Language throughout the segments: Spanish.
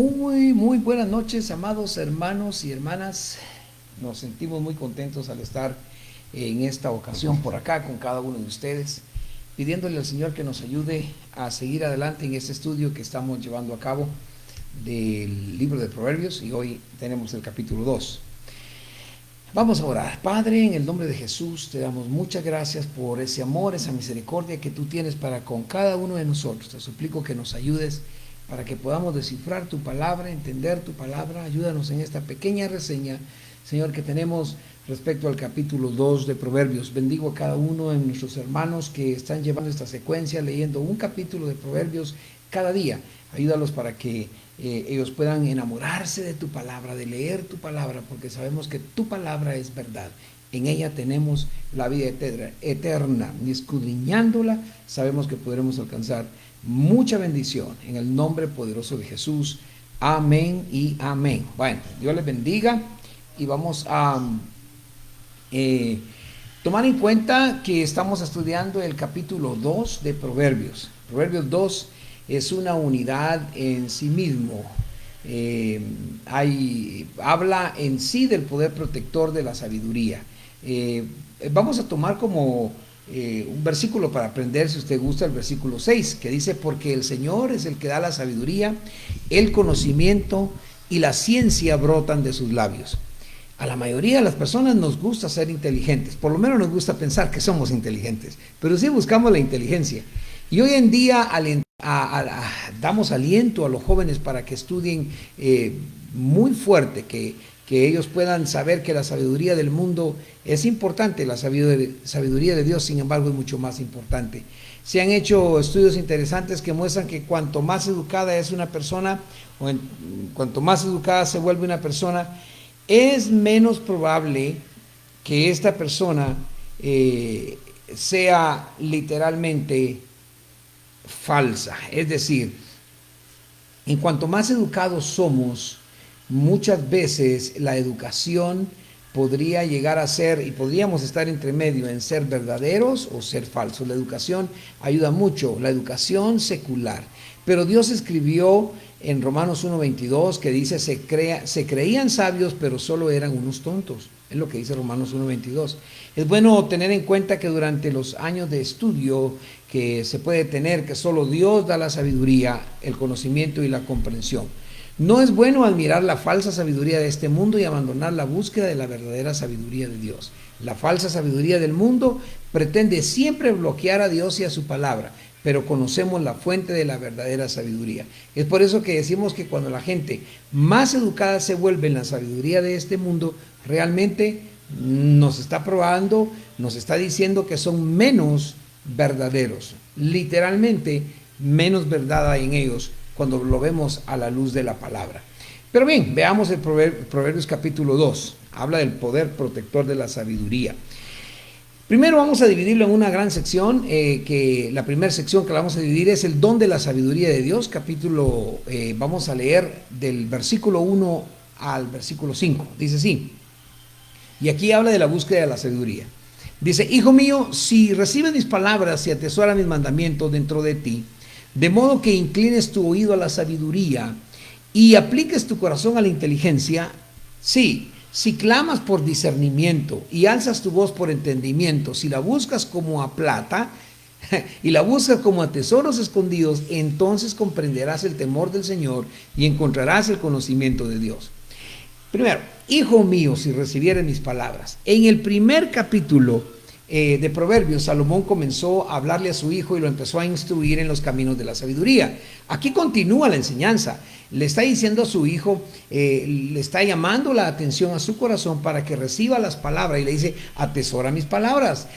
Muy buenas noches, amados hermanos y hermanas. Nos sentimos muy contentos al estar en esta ocasión por acá con cada uno de ustedes, pidiéndole al Señor que nos ayude a seguir adelante en este estudio que estamos llevando a cabo del libro de Proverbios, y hoy tenemos el capítulo 2. Vamos a orar. Padre, en el nombre de Jesús, te damos muchas gracias por ese amor, esa misericordia que tú tienes para con cada uno de nosotros. Te suplico que nos ayudes para que podamos descifrar tu palabra, entender tu palabra. Ayúdanos en esta pequeña reseña, Señor, que tenemos respecto al capítulo 2 de Proverbios. Bendigo a cada uno de nuestros hermanos que están llevando esta secuencia, leyendo un capítulo de Proverbios cada día. Ayúdalos para que ellos puedan enamorarse de tu palabra, de leer tu palabra, porque sabemos que tu palabra es verdad. En ella tenemos la vida eterna, y escudriñándola sabemos que podremos alcanzar mucha bendición. En el nombre poderoso de Jesús, amén y amén. Bueno, Dios les bendiga, y vamos a tomar en cuenta que estamos estudiando el capítulo 2 de Proverbios. Proverbios 2 es una unidad en sí mismo. Habla en sí del poder protector de la sabiduría. Vamos a tomar como un versículo para aprender, si usted gusta, el versículo 6, que dice: porque el Señor es el que da la sabiduría, el conocimiento y la ciencia brotan de sus labios. A la mayoría de las personas nos gusta ser inteligentes, por lo menos nos gusta pensar que somos inteligentes, pero sí buscamos la inteligencia. Y hoy en día damos aliento a los jóvenes para que estudien muy fuerte, que ellos puedan saber que la sabiduría del mundo es importante, la sabiduría de Dios, sin embargo, es mucho más importante. Se han hecho estudios interesantes que muestran que cuanto más educada es una persona, cuanto más educada se vuelve una persona, es menos probable que esta persona sea literalmente falsa. Es decir, en cuanto más educados somos, muchas veces la educación podría llegar a ser, y podríamos estar entre medio en ser verdaderos o ser falsos. La educación ayuda mucho, la educación secular. Pero Dios escribió en Romanos 1:22 que dice: se creían sabios, pero solo eran unos tontos. Es lo que dice Romanos 1:22. Es bueno tener en cuenta que durante los años de estudio que se puede tener, que solo Dios da la sabiduría, el conocimiento y la comprensión. No es bueno admirar la falsa sabiduría de este mundo y abandonar la búsqueda de la verdadera sabiduría de Dios. La falsa sabiduría del mundo pretende siempre bloquear a Dios y a su palabra, pero conocemos la fuente de la verdadera sabiduría. Es por eso que decimos que cuando la gente más educada se vuelve en la sabiduría de este mundo, realmente nos está probando, nos está diciendo que son menos verdaderos. Literalmente, menos verdad hay en ellos cuando lo vemos a la luz de la palabra. Pero bien, veamos el Proverbios capítulo 2. Habla del poder protector de la sabiduría. Primero vamos a dividirlo en una gran sección, que la primera sección que la vamos a dividir es el don de la sabiduría de Dios. Vamos a leer del versículo 1 al versículo 5. Dice así, y aquí habla de la búsqueda de la sabiduría. Dice: hijo mío, si recibes mis palabras y atesoras mis mandamientos dentro de ti, de modo que inclines tu oído a la sabiduría y apliques tu corazón a la inteligencia, sí, si clamas por discernimiento y alzas tu voz por entendimiento, si la buscas como a plata y la buscas como a tesoros escondidos, entonces comprenderás el temor del Señor y encontrarás el conocimiento de Dios. Primero, hijo mío, si recibieres mis palabras. En el primer capítulo de Proverbios, Salomón comenzó a hablarle a su hijo y lo empezó a instruir en los caminos de la sabiduría. Aquí continúa la enseñanza. Le está diciendo a su hijo, le está llamando la atención a su corazón para que reciba las palabras, y le dice: atesora mis palabras,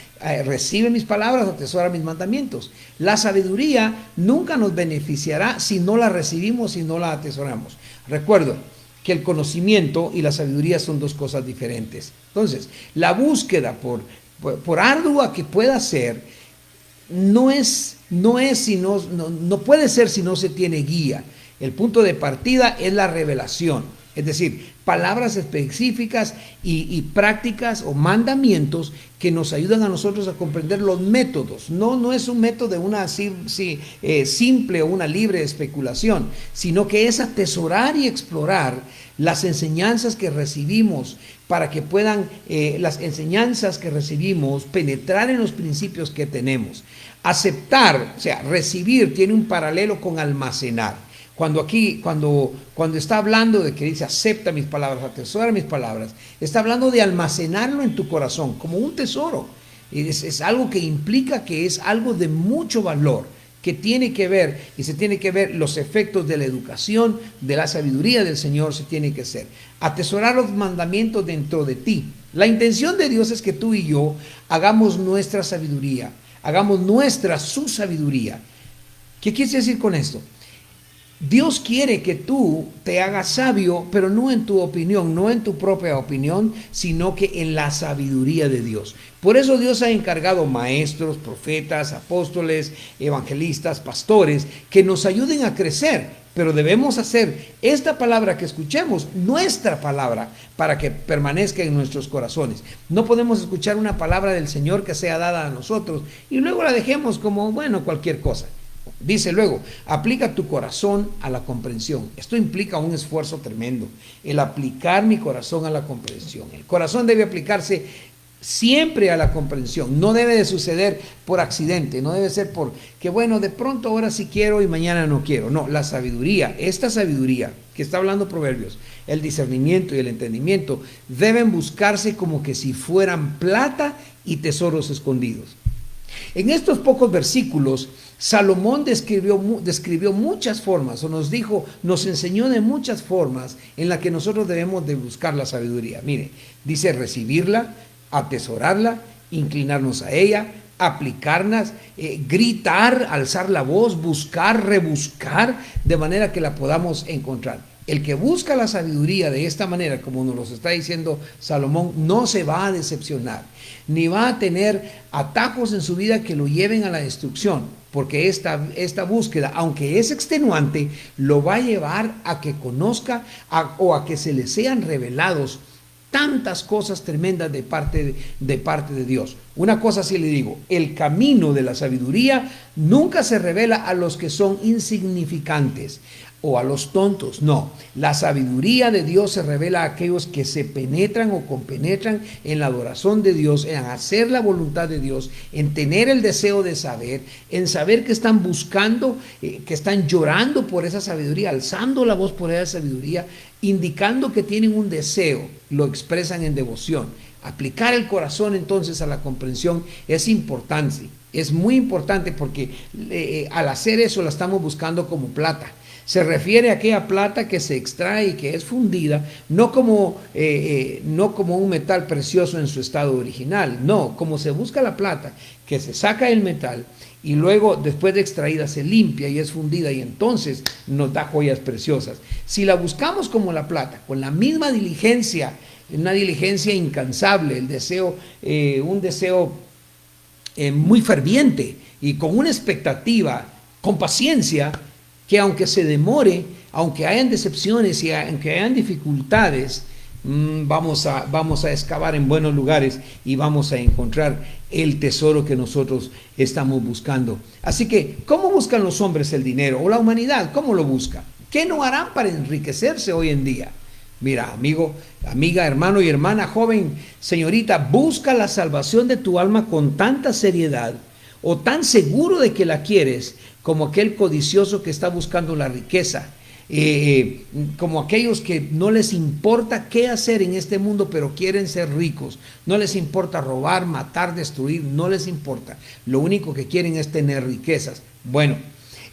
recibe mis palabras, atesora mis mandamientos. La sabiduría nunca nos beneficiará si no la recibimos, si no la atesoramos. Recuerdo que el conocimiento y la sabiduría son dos cosas diferentes. Entonces, la búsqueda por ardua que pueda ser, no puede ser si no se tiene guía. El punto de partida es la revelación. Es decir, palabras específicas y prácticas o mandamientos que nos ayudan a nosotros a comprender los métodos. No es un método de una simple o una libre especulación, sino que es atesorar y explorar las enseñanzas que recibimos para que puedan las enseñanzas que recibimos penetrar en los principios que tenemos. Aceptar, o sea, recibir, tiene un paralelo con almacenar. Cuando está hablando de que dice acepta mis palabras, atesora mis palabras, está hablando de almacenarlo en tu corazón como un tesoro. Es algo que implica que es algo de mucho valor, que tiene que ver y se tiene que ver los efectos de la educación, de la sabiduría del Señor, se tiene que hacer. Atesorar los mandamientos dentro de ti. La intención de Dios es que tú y yo hagamos nuestra sabiduría, hagamos nuestra su sabiduría. ¿Qué quieres decir con esto? Dios quiere que tú te hagas sabio, pero no en tu opinión, no en tu propia opinión, sino que en la sabiduría de Dios. Por eso Dios ha encargado maestros, profetas, apóstoles, evangelistas, pastores, que nos ayuden a crecer. Pero debemos hacer esta palabra que escuchemos, nuestra palabra, para que permanezca en nuestros corazones. No podemos escuchar una palabra del Señor que sea dada a nosotros y luego la dejemos como, bueno, cualquier cosa. Dice luego, aplica tu corazón a la comprensión. Esto implica un esfuerzo tremendo, el aplicar mi corazón a la comprensión. El corazón debe aplicarse siempre a la comprensión. No debe de suceder por accidente, no debe ser por que bueno, de pronto ahora sí quiero y mañana no quiero. No, la sabiduría, esta sabiduría que está hablando Proverbios, el discernimiento y el entendimiento deben buscarse como que si fueran plata y tesoros escondidos. En estos pocos versículos, Salomón describió muchas formas, o nos enseñó de muchas formas en las que nosotros debemos de buscar la sabiduría. Mire, dice recibirla, atesorarla, inclinarnos a ella, aplicarlas, gritar, alzar la voz, buscar, rebuscar, de manera que la podamos encontrar. El que busca la sabiduría de esta manera, como nos lo está diciendo Salomón, no se va a decepcionar, ni va a tener atajos en su vida que lo lleven a la destrucción, porque esta búsqueda, aunque es extenuante, lo va a llevar a que conozca o a que se le sean revelados tantas cosas tremendas de parte de Dios. Una cosa sí le digo, el camino de la sabiduría nunca se revela a los que son insignificantes o a los tontos, no. La sabiduría de Dios se revela a aquellos que se penetran o compenetran en la adoración de Dios, en hacer la voluntad de Dios, en tener el deseo de saber, en saber que están buscando, que están llorando por esa sabiduría, alzando la voz por esa sabiduría, indicando que tienen un deseo, lo expresan en devoción. Aplicar el corazón entonces a la comprensión es importante, es muy importante porque al hacer eso la estamos buscando como plata. Se refiere a aquella plata que se extrae y que es fundida, no como un metal precioso en su estado original, no, como se busca la plata, que se saca el metal y luego después de extraída se limpia y es fundida y entonces nos da joyas preciosas. Si la buscamos como la plata, con la misma diligencia, una diligencia incansable, un deseo muy ferviente y con una expectativa, con paciencia, que aunque se demore, aunque hayan decepciones y aunque hayan dificultades, vamos a excavar en buenos lugares y vamos a encontrar el tesoro que nosotros estamos buscando. Así que, ¿cómo buscan los hombres el dinero? O la humanidad, ¿cómo lo busca? ¿Qué no harán para enriquecerse hoy en día? Mira, amigo, amiga, hermano y hermana, joven, señorita, busca la salvación de tu alma con tanta seriedad o tan seguro de que la quieres como aquel codicioso que está buscando la riqueza, como aquellos que no les importa qué hacer en este mundo, pero quieren ser ricos. No les importa robar, matar, destruir, no les importa. Lo único que quieren es tener riquezas. Bueno,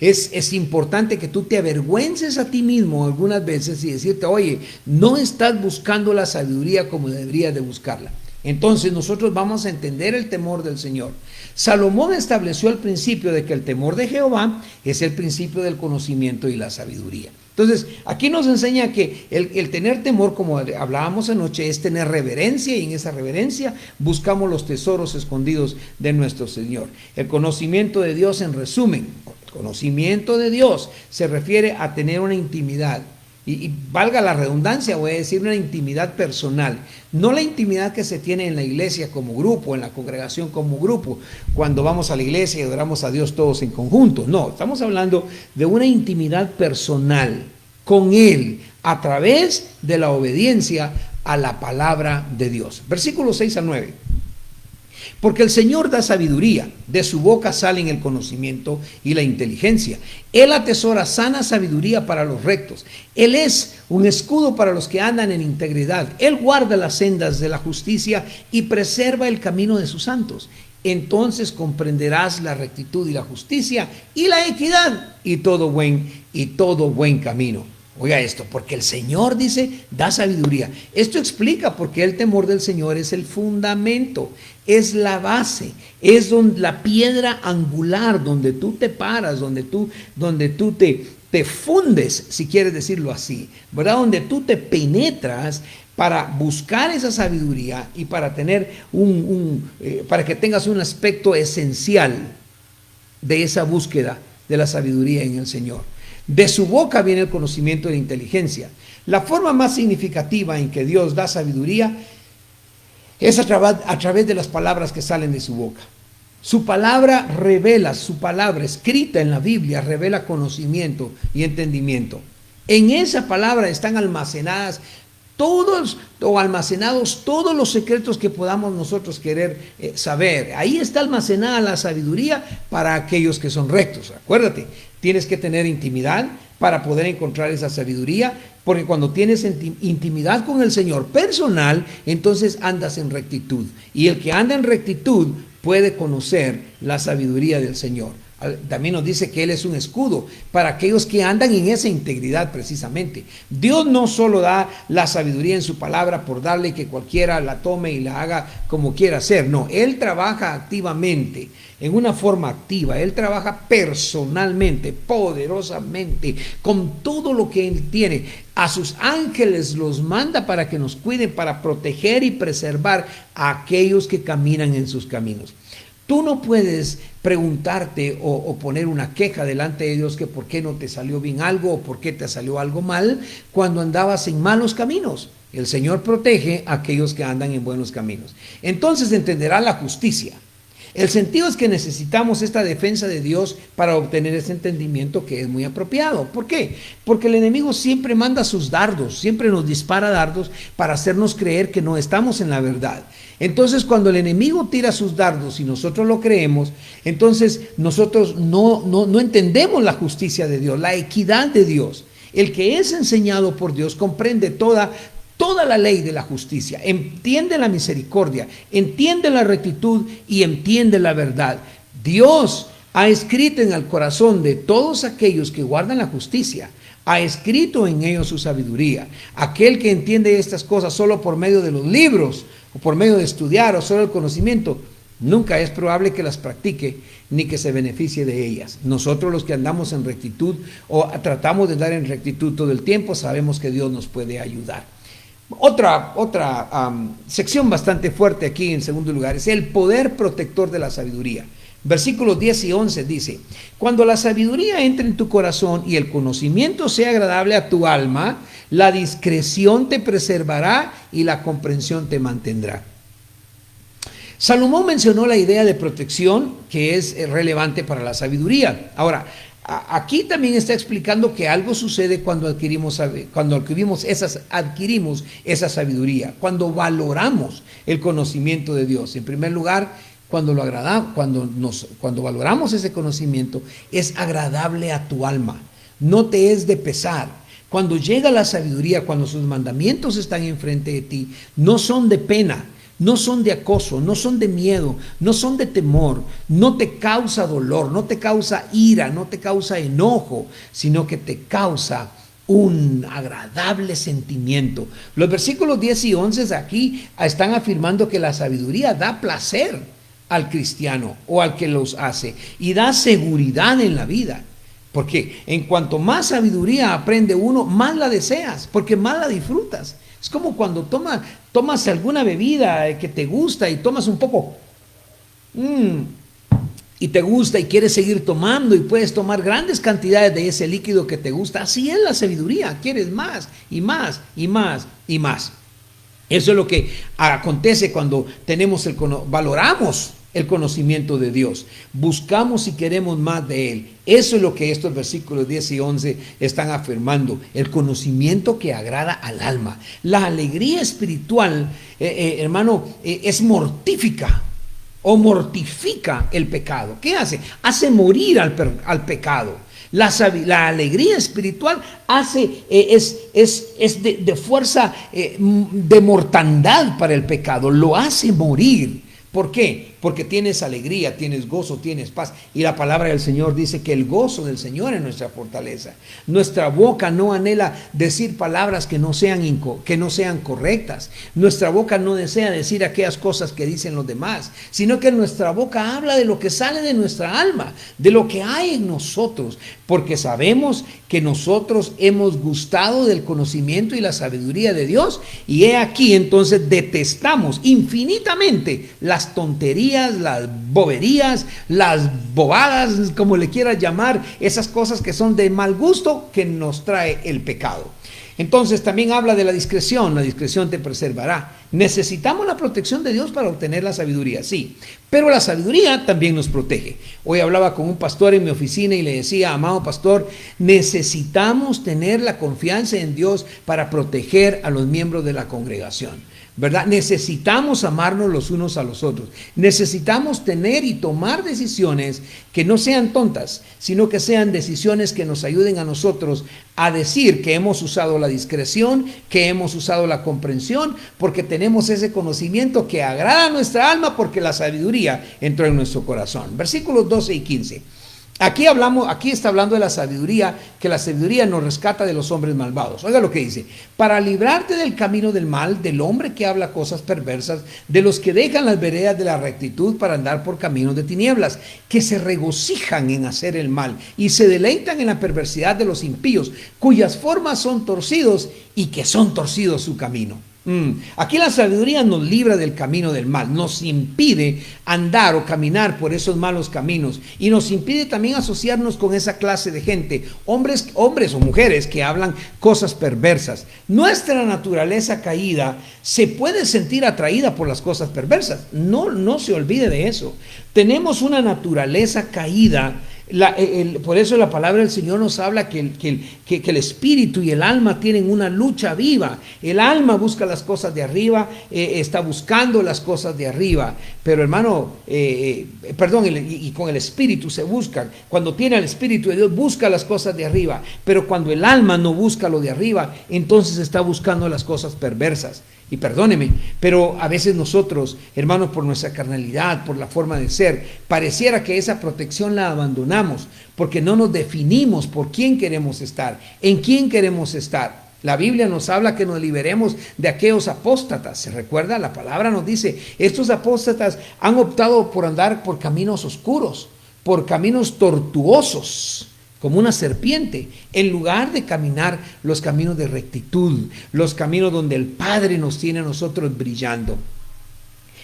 es importante que tú te avergüences a ti mismo algunas veces y decirte, oye, no estás buscando la sabiduría como deberías de buscarla. Entonces nosotros vamos a entender el temor del Señor. Salomón estableció el principio de que el temor de Jehová es el principio del conocimiento y la sabiduría. Entonces, aquí nos enseña que el tener temor, como hablábamos anoche, es tener reverencia, y en esa reverencia buscamos los tesoros escondidos de nuestro Señor. El conocimiento de Dios, en resumen, el conocimiento de Dios se refiere a tener una intimidad y valga la redundancia, voy a decir una intimidad personal, no la intimidad que se tiene en la iglesia como grupo, en la congregación como grupo, cuando vamos a la iglesia y adoramos a Dios todos en conjunto. No, estamos hablando de una intimidad personal con Él a través de la obediencia a la palabra de Dios. Versículos 6 al 9. Porque el Señor da sabiduría, de su boca salen el conocimiento y la inteligencia. Él atesora sana sabiduría para los rectos. Él es un escudo para los que andan en integridad. Él guarda las sendas de la justicia y preserva el camino de sus santos. Entonces comprenderás la rectitud y la justicia y la equidad y todo buen camino. Oiga esto, porque el Señor dice, da sabiduría. Esto explica por qué el temor del Señor es el fundamento, es la base, es la piedra angular donde tú te paras, donde tú te fundes, si quieres decirlo así, ¿verdad? Donde tú te penetras para buscar esa sabiduría y para tener para que tengas un aspecto esencial de esa búsqueda de la sabiduría en el Señor. De su boca viene el conocimiento de la inteligencia. La forma más significativa en que Dios da sabiduría es a través de las palabras que salen de su boca. Su palabra revela, su palabra escrita en la Biblia revela conocimiento y entendimiento. En esa palabra están almacenados todos los secretos que podamos nosotros querer saber. Ahí está almacenada la sabiduría para aquellos que son rectos. Acuérdate, tienes que tener intimidad para poder encontrar esa sabiduría, porque cuando tienes intimidad con el Señor personal, entonces andas en rectitud. Y el que anda en rectitud puede conocer la sabiduría del Señor. También nos dice que Él es un escudo para aquellos que andan en esa integridad precisamente. Dios no solo da la sabiduría en su palabra por darle que cualquiera la tome y la haga como quiera hacer. No, Él trabaja activamente, en una forma activa. Él trabaja personalmente, poderosamente, con todo lo que Él tiene. A sus ángeles los manda para que nos cuiden, para proteger y preservar a aquellos que caminan en sus caminos. Tú no puedes preguntarte o poner una queja delante de Dios que por qué no te salió bien algo o por qué te salió algo mal cuando andabas en malos caminos. El Señor protege a aquellos que andan en buenos caminos. Entonces entenderá la justicia. El sentido es que necesitamos esta defensa de Dios para obtener ese entendimiento que es muy apropiado. ¿Por qué? Porque el enemigo siempre manda sus dardos, siempre nos dispara dardos para hacernos creer que no estamos en la verdad. Entonces, cuando el enemigo tira sus dardos y nosotros lo creemos, entonces nosotros no entendemos la justicia de Dios, la equidad de Dios. El que es enseñado por Dios comprende toda la ley de la justicia, entiende la misericordia, entiende la rectitud y entiende la verdad. Dios ha escrito en el corazón de todos aquellos que guardan la justicia, ha escrito en ellos su sabiduría. Aquel que entiende estas cosas solo por medio de los libros, o por medio de estudiar, o solo el conocimiento, nunca es probable que las practique ni que se beneficie de ellas. Nosotros los que andamos en rectitud o tratamos de andar en rectitud todo el tiempo, sabemos que Dios nos puede ayudar. Otra sección bastante fuerte aquí en segundo lugar es el poder protector de la sabiduría. Versículos 10 y 11 dice: cuando la sabiduría entre en tu corazón y el conocimiento sea agradable a tu alma, la discreción te preservará y la comprensión te mantendrá. Salomón mencionó la idea de protección que es relevante para la sabiduría. Ahora, aquí también está explicando que algo sucede cuando adquirimos esa sabiduría, cuando valoramos el conocimiento de Dios. En primer lugar, cuando valoramos ese conocimiento, es agradable a tu alma, no te es de pesar. Cuando llega la sabiduría, cuando sus mandamientos están enfrente de ti, no son de pena, no son de acoso, no son de miedo, no son de temor, no te causa dolor, no te causa ira, no te causa enojo, sino que te causa un agradable sentimiento. Los versículos 10 y 11 aquí están afirmando que la sabiduría da placer al cristiano o al que los hace y da seguridad en la vida. Porque en cuanto más sabiduría aprende uno, más la deseas, porque más la disfrutas. Es como cuando tomas alguna bebida que te gusta y tomas un poco. y te gusta y quieres seguir tomando y puedes tomar grandes cantidades de ese líquido que te gusta, así es la sabiduría, quieres más y más y más y más. Eso es lo que acontece cuando valoramos el conocimiento de Dios, buscamos y queremos más de Él. Eso es lo que estos versículos 10 y 11 están afirmando, el conocimiento que agrada al alma. La alegría espiritual, hermano, es mortífica o mortifica el pecado. ¿Qué hace? Hace morir al pecado. La alegría espiritual es de fuerza, de mortandad para el pecado, lo hace morir. ¿Por qué? Porque tienes alegría, tienes gozo, tienes paz. Y la palabra del Señor dice que el gozo del Señor es nuestra fortaleza. Nuestra boca no anhela decir palabras que no sean correctas. Nuestra boca no desea decir aquellas cosas que dicen los demás, sino que nuestra boca habla de lo que sale de nuestra alma, de lo que hay en nosotros, porque sabemos que nosotros hemos gustado del conocimiento y la sabiduría de Dios, y he aquí entonces detestamos infinitamente las tonterías, las boberías, las bobadas, como le quieras llamar, esas cosas que son de mal gusto que nos trae el pecado. Entonces también habla de la discreción te preservará. Necesitamos la protección de Dios para obtener la sabiduría, sí, pero la sabiduría también nos protege. Hoy hablaba con un pastor en mi oficina y le decía, amado pastor, necesitamos tener la confianza en Dios para proteger a los miembros de la congregación, ¿verdad? Necesitamos amarnos los unos a los otros. Necesitamos tener y tomar decisiones que no sean tontas, sino que sean decisiones que nos ayuden a nosotros a decir que hemos usado la discreción, que hemos usado la comprensión, porque tenemos ese conocimiento que agrada a nuestra alma, porque la sabiduría entró en nuestro corazón. Versículos 12 y 15. Aquí está hablando de la sabiduría, que la sabiduría nos rescata de los hombres malvados. Oiga lo que dice: para librarte del camino del mal, del hombre que habla cosas perversas, de los que dejan las veredas de la rectitud para andar por caminos de tinieblas, que se regocijan en hacer el mal y se deleitan en la perversidad de los impíos, cuyas formas son torcidos y que son torcidos su camino. Aquí la sabiduría nos libra del camino del mal, nos impide andar o caminar por esos malos caminos y nos impide también asociarnos con esa clase de gente, hombres o mujeres que hablan cosas perversas. Nuestra naturaleza caída se puede sentir atraída por las cosas perversas, no se olvide de eso. Tenemos una naturaleza caída. Por eso la palabra del Señor nos habla que el espíritu y el alma tienen una lucha viva. El alma busca las cosas de arriba, está buscando las cosas de arriba, pero hermano, y con el espíritu se buscan. Cuando tiene el espíritu de Dios, busca las cosas de arriba, pero cuando el alma no busca lo de arriba, entonces está buscando las cosas perversas. Y perdóneme, pero a veces nosotros, hermanos, por nuestra carnalidad, por la forma de ser, pareciera que esa protección la abandonamos porque no nos definimos por quién queremos estar, en quién queremos estar. La Biblia nos habla que nos liberemos de aquellos apóstatas. ¿Se recuerda? La palabra nos dice, estos apóstatas han optado por andar por caminos oscuros, por caminos tortuosos, como una serpiente, en lugar de caminar los caminos de rectitud, los caminos donde el Padre nos tiene a nosotros brillando.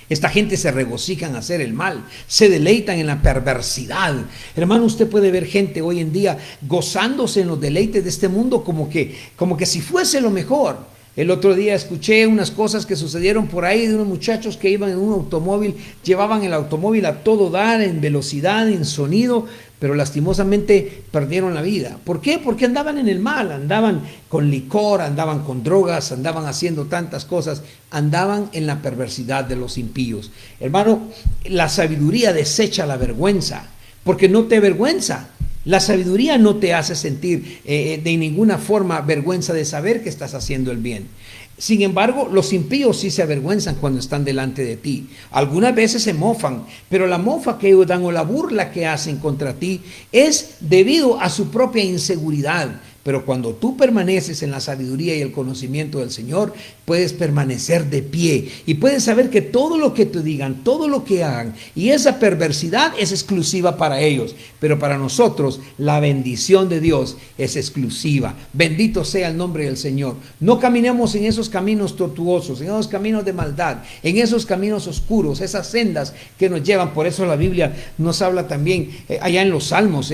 Esta gente se regocija en hacer el mal, se deleitan en la perversidad. Hermano, usted puede ver gente hoy en día gozándose en los deleites de este mundo como que si fuese lo mejor. El otro día escuché unas cosas que sucedieron por ahí de unos muchachos que iban en un automóvil, llevaban el automóvil a todo dar, en velocidad, en sonido, pero lastimosamente perdieron la vida. ¿Por qué? Porque andaban en el mal, andaban con licor, andaban con drogas, andaban haciendo tantas cosas, andaban en la perversidad de los impíos. Hermano, la sabiduría desecha la vergüenza, porque no te avergüenza. La sabiduría no te hace sentir de ninguna forma vergüenza de saber que estás haciendo el bien. Sin embargo, los impíos sí se avergüenzan cuando están delante de ti. Algunas veces se mofan, pero la mofa que ellos dan o la burla que hacen contra ti es debido a su propia inseguridad. Pero cuando tú permaneces en la sabiduría y el conocimiento del Señor, puedes permanecer de pie y puedes saber que todo lo que te digan, todo lo que hagan, y esa perversidad es exclusiva para ellos, pero para nosotros la bendición de Dios es exclusiva. Bendito sea el nombre del Señor. No caminemos en esos caminos tortuosos, en esos caminos de maldad, en esos caminos oscuros, esas sendas que nos llevan. Por eso la Biblia nos habla también allá en los Salmos,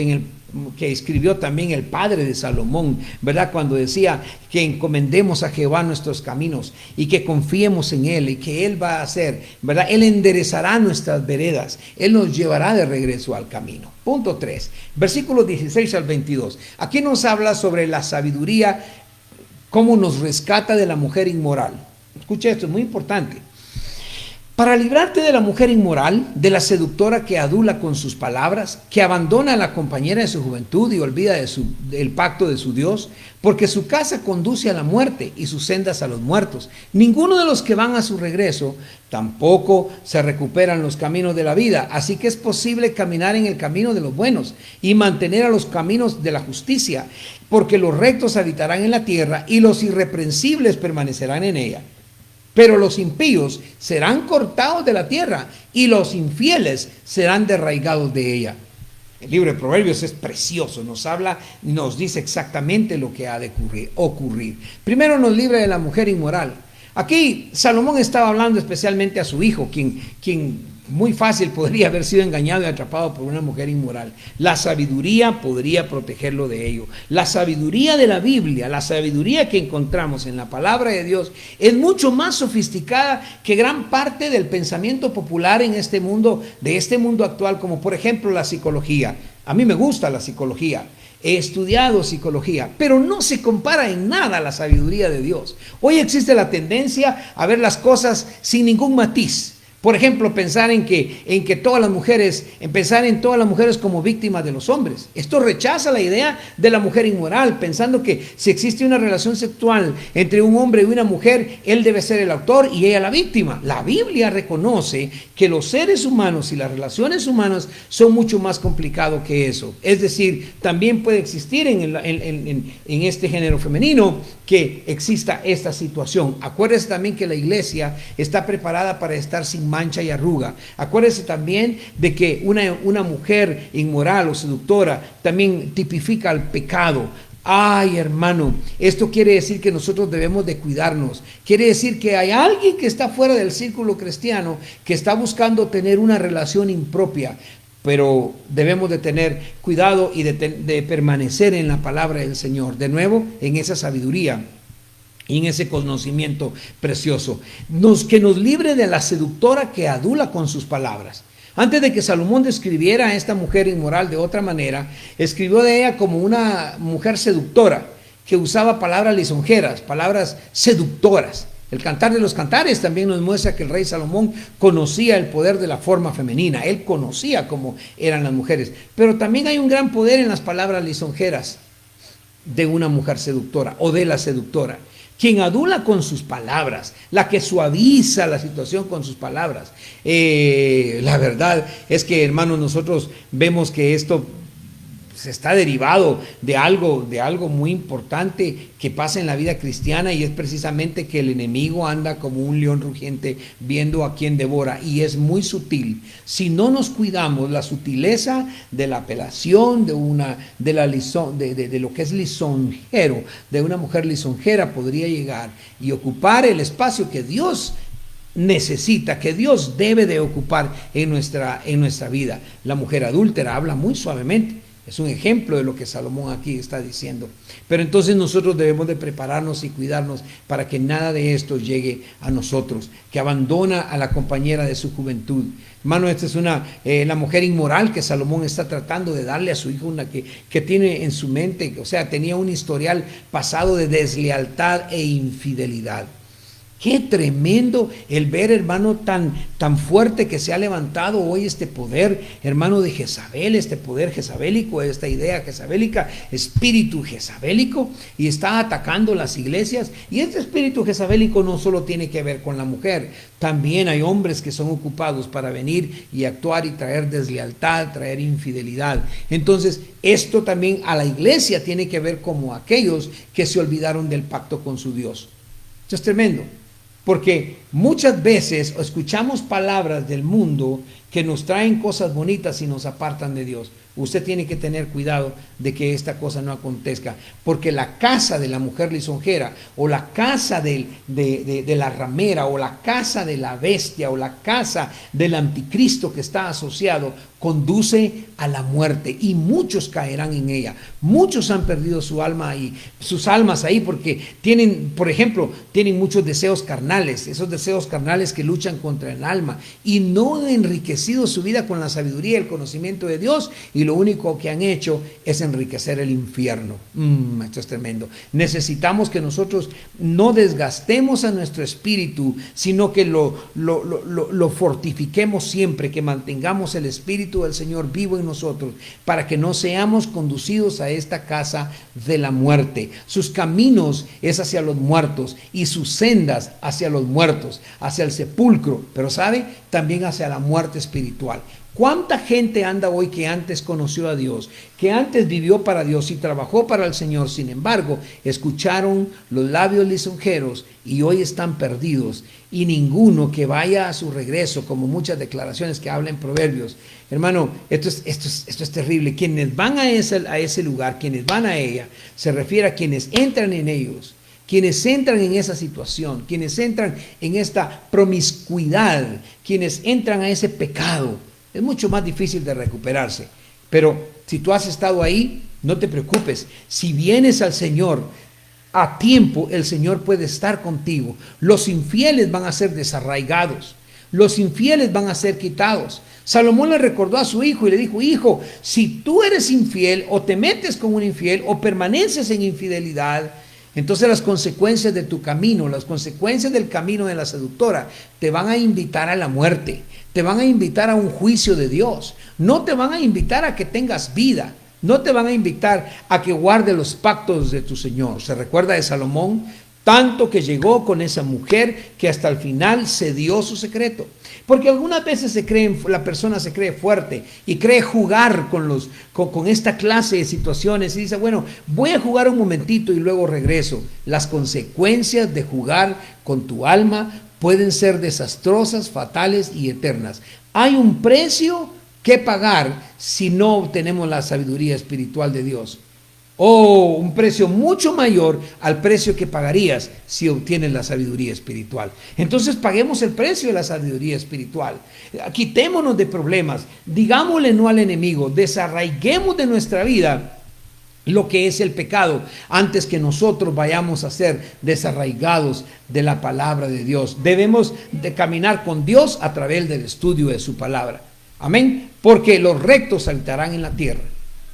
que escribió también el padre de Salomón, ¿verdad? Cuando decía que encomendemos a Jehová nuestros caminos y que confiemos en Él y que Él va a hacer, ¿verdad? Él enderezará nuestras veredas, Él nos llevará de regreso al camino. Punto 3, versículos 16 al 22. Aquí nos habla sobre la sabiduría, cómo nos rescata de la mujer inmoral. Escucha esto, es muy importante. Para librarte de la mujer inmoral, de la seductora que adula con sus palabras, que abandona a la compañera de su juventud y olvida del pacto de su Dios, porque su casa conduce a la muerte y sus sendas a los muertos. Ninguno de los que van a su regreso tampoco se recuperan los caminos de la vida. Así que es posible caminar en el camino de los buenos y mantener a los caminos de la justicia, porque los rectos habitarán en la tierra y los irreprensibles permanecerán en ella. Pero los impíos serán cortados de la tierra y los infieles serán derraigados de ella. El libro de Proverbios es precioso, nos habla, nos dice exactamente lo que ha de ocurrir. Primero nos libra de la mujer inmoral. Aquí Salomón estaba hablando especialmente a su hijo, quien muy fácil podría haber sido engañado y atrapado por una mujer inmoral. La sabiduría podría protegerlo de ello. La sabiduría de la Biblia, la sabiduría que encontramos en la palabra de Dios, es mucho más sofisticada que gran parte del pensamiento popular en este mundo, de este mundo actual, como por ejemplo la psicología. A mí me gusta la psicología. He estudiado psicología, pero no se compara en nada a la sabiduría de Dios. Hoy existe la tendencia a ver las cosas sin ningún matiz. Por ejemplo, pensar en todas las mujeres como víctimas de los hombres. Esto rechaza la idea de la mujer inmoral, pensando que si existe una relación sexual entre un hombre y una mujer, él debe ser el autor y ella la víctima. La Biblia reconoce que los seres humanos y las relaciones humanas son mucho más complicados que eso. Es decir, también puede existir en este género femenino que exista esta situación. Acuérdese también que la iglesia está preparada para estar sin mancha y arruga. Acuérdese también de que una mujer inmoral o seductora también tipifica el pecado. Ay, hermano, esto quiere decir que nosotros debemos de cuidarnos. Quiere decir que hay alguien que está fuera del círculo cristiano que está buscando tener una relación impropia. Pero debemos de tener cuidado y de permanecer en la palabra del Señor. De nuevo, en esa sabiduría y en ese conocimiento precioso. Que nos libre de la seductora que adula con sus palabras. Antes de que Salomón describiera a esta mujer inmoral de otra manera, escribió de ella como una mujer seductora, que usaba palabras lisonjeras, palabras seductoras. El Cantar de los Cantares también nos muestra que el rey Salomón conocía el poder de la forma femenina. Él conocía cómo eran las mujeres. Pero también hay un gran poder en las palabras lisonjeras de una mujer seductora o de la seductora. Quien adula con sus palabras, la que suaviza la situación con sus palabras. La verdad es que, hermanos, nosotros vemos que esto está derivado de algo muy importante que pasa en la vida cristiana, y es precisamente que el enemigo anda como un león rugiente viendo a quién devora, y es muy sutil. Si no nos cuidamos, la sutileza de la apelación de lo que es lisonjero, de una mujer lisonjera, podría llegar y ocupar el espacio que Dios necesita, que Dios debe de ocupar en nuestra vida. La mujer adúltera habla muy suavemente. Es un ejemplo de lo que Salomón aquí está diciendo. Pero entonces nosotros debemos de prepararnos y cuidarnos para que nada de esto llegue a nosotros, que abandona a la compañera de su juventud. Hermano, esta es la mujer inmoral que Salomón está tratando de darle a su hijo, una que tiene en su mente, o sea, tenía un historial pasado de deslealtad e infidelidad. Qué tremendo el ver, hermano, tan fuerte que se ha levantado hoy este poder, hermano, de Jezabel, este poder jezabélico, esta idea jezabélica, espíritu jezabélico, y está atacando las iglesias. Y este espíritu jezabélico no solo tiene que ver con la mujer, también hay hombres que son ocupados para venir y actuar y traer deslealtad, traer infidelidad. Entonces, esto también a la iglesia tiene que ver como aquellos que se olvidaron del pacto con su Dios. Esto es tremendo. Porque muchas veces escuchamos palabras del mundo que nos traen cosas bonitas y nos apartan de Dios. Usted tiene que tener cuidado de que esta cosa no acontezca, porque la casa de la mujer lisonjera, o la casa de la ramera, o la casa de la bestia, o la casa del anticristo que está asociado, conduce a la muerte, y muchos caerán en ella. Muchos han perdido su alma y sus almas ahí porque tienen, por ejemplo, tienen muchos deseos carnales, esos deseos carnales que luchan contra el alma, y no han enriquecido su vida con la sabiduría y el conocimiento de Dios, y lo único que han hecho es enriquecer el infierno. Esto es tremendo. Necesitamos que nosotros no desgastemos a nuestro espíritu, sino que lo fortifiquemos siempre, que mantengamos el espíritu del Señor vivo en nosotros, para que no seamos conducidos a esta casa de la muerte. Sus caminos es hacia los muertos, y sus sendas hacia los muertos, hacia el sepulcro, pero ¿sabe? También hacia la muerte espiritual. ¿Cuánta gente anda hoy que antes conoció a Dios, que antes vivió para Dios y trabajó para el Señor? Sin embargo, escucharon los labios lisonjeros y hoy están perdidos, y ninguno que vaya a su regreso, como muchas declaraciones que hablan en Proverbios. Hermano, esto es terrible. Quienes van a ese lugar, quienes van a ella, se refiere a quienes entran en ellos, quienes entran en esa situación, quienes entran en esta promiscuidad, quienes entran a ese pecado. Es mucho más difícil de recuperarse. Pero si tú has estado ahí, no te preocupes. Si vienes al Señor a tiempo, el Señor puede estar contigo. Los infieles van a ser desarraigados. Los infieles van a ser quitados. Salomón le recordó a su hijo y le dijo: hijo, si tú eres infiel, o te metes con un infiel, o permaneces en infidelidad, entonces las consecuencias de tu camino, las consecuencias del camino de la seductora, te van a invitar a la muerte, te van a invitar a un juicio de Dios. No te van a invitar a que tengas vida, no te van a invitar a que guardes los pactos de tu Señor. ¿Se recuerda de Salomón? Tanto que llegó con esa mujer que hasta el final se dio su secreto. Porque algunas veces la persona se cree fuerte y cree jugar con esta clase de situaciones y dice: bueno, voy a jugar un momentito y luego regreso. Las consecuencias de jugar con tu alma pueden ser desastrosas, fatales y eternas. Hay un precio que pagar si no obtenemos la sabiduría espiritual de Dios. Un precio mucho mayor al precio que pagarías si obtienes la sabiduría espiritual. Entonces paguemos el precio de la sabiduría espiritual. Quitémonos de problemas, digámosle no al enemigo, desarraiguemos de nuestra vida lo que es el pecado antes que nosotros vayamos a ser desarraigados de la palabra de Dios. Debemos de caminar con Dios a través del estudio de su palabra. Amén. Porque los rectos habitarán en la tierra.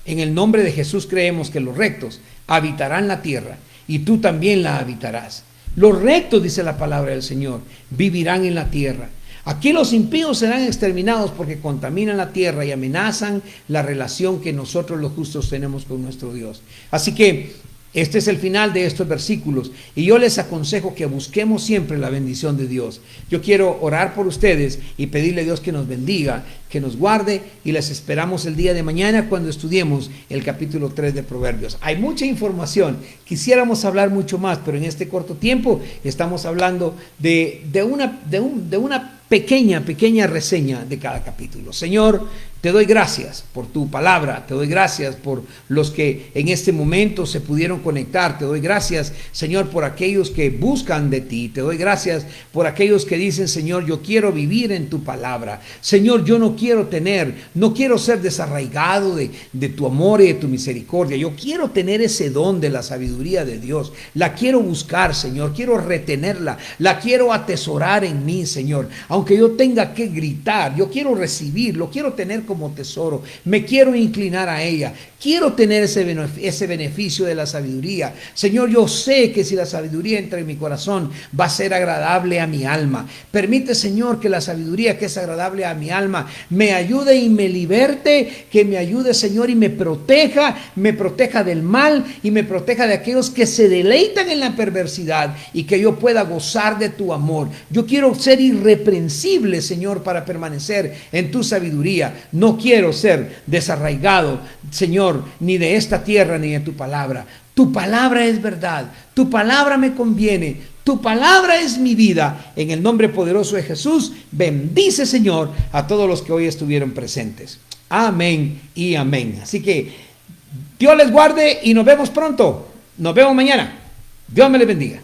En el nombre de Jesús creemos que los rectos habitarán la tierra, y tú también la habitarás. Los rectos, dice la palabra del Señor, vivirán en la tierra. Aquí los impíos serán exterminados porque contaminan la tierra y amenazan la relación que nosotros los justos tenemos con nuestro Dios. Así que este es el final de estos versículos, y yo les aconsejo que busquemos siempre la bendición de Dios. Yo quiero orar por ustedes y pedirle a Dios que nos bendiga, que nos guarde, y les esperamos el día de mañana cuando estudiemos el capítulo 3 de Proverbios. Hay mucha información, quisiéramos hablar mucho más, pero en este corto tiempo estamos hablando de una pequeña reseña de cada capítulo. Señor, te doy gracias por tu palabra, te doy gracias por los que en este momento se pudieron conectar, te doy gracias, Señor, por aquellos que buscan de ti, te doy gracias por aquellos que dicen: Señor, yo quiero vivir en tu palabra, Señor, yo no quiero ser desarraigado de tu amor y de tu misericordia, yo quiero tener ese don de la sabiduría de Dios, la quiero buscar, Señor, quiero retenerla, la quiero atesorar en mí, Señor, aunque yo tenga que gritar, yo quiero recibir, lo quiero tener como tesoro, me quiero inclinar a ella, Quiero tener ese beneficio de la sabiduría. Señor, yo sé que si la sabiduría entra en mi corazón, va a ser agradable a mi alma. Permite, Señor, que la sabiduría que es agradable a mi alma me ayude y me liberte, que me ayude, Señor, y me proteja del mal y me proteja de aquellos que se deleitan en la perversidad, y que yo pueda gozar de tu amor. Yo quiero ser irreprensible, Señor, para permanecer en tu sabiduría. No quiero ser desarraigado, Señor, ni de esta tierra ni de tu palabra. Tu palabra es verdad, tu palabra me conviene, tu palabra es mi vida. En el nombre poderoso de Jesús, bendice, Señor, a todos los que hoy estuvieron presentes. Amén y amén. Así que Dios les guarde y nos vemos pronto. Nos vemos mañana. Dios me les bendiga.